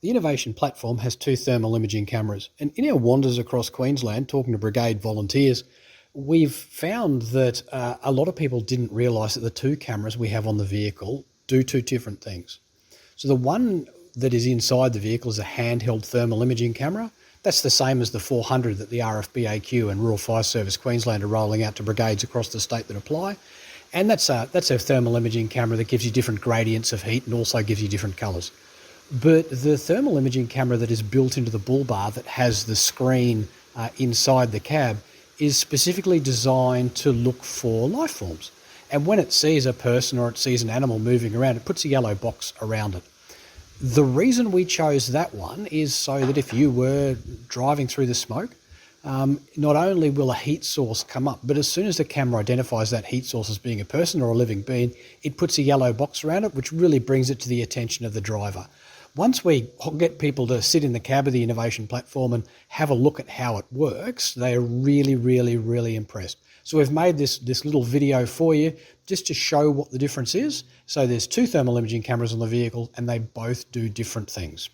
The Innovation Platform has 2 thermal imaging cameras, and in our wanders across Queensland talking to brigade volunteers, we've found that a lot of people didn't realise that the 2 cameras we have on the vehicle do 2 different things. So the one that is inside the vehicle is a handheld thermal imaging camera. That's the same as the 400 that the RFBAQ and Rural Fire Service Queensland are rolling out to brigades across the state that apply. And that's a thermal imaging camera that gives you different gradients of heat and also gives you different colours. But the thermal imaging camera that is built into the bull bar that has the screen inside the cab is specifically designed to look for life forms. And when it sees a person or it sees an animal moving around, it puts a yellow box around it. The reason we chose that one is so that if you were driving through the smoke, not only will a heat source come up, but as soon as the camera identifies that heat source as being a person or a living being, it puts a yellow box around it, which really brings it to the attention of the driver. Once we get people to sit in the cab of the Innovation Platform and have a look at how it works, they are really, really, really impressed. So we've made this little video for you just to show what the difference is. So there's 2 thermal imaging cameras on the vehicle and they both do different things.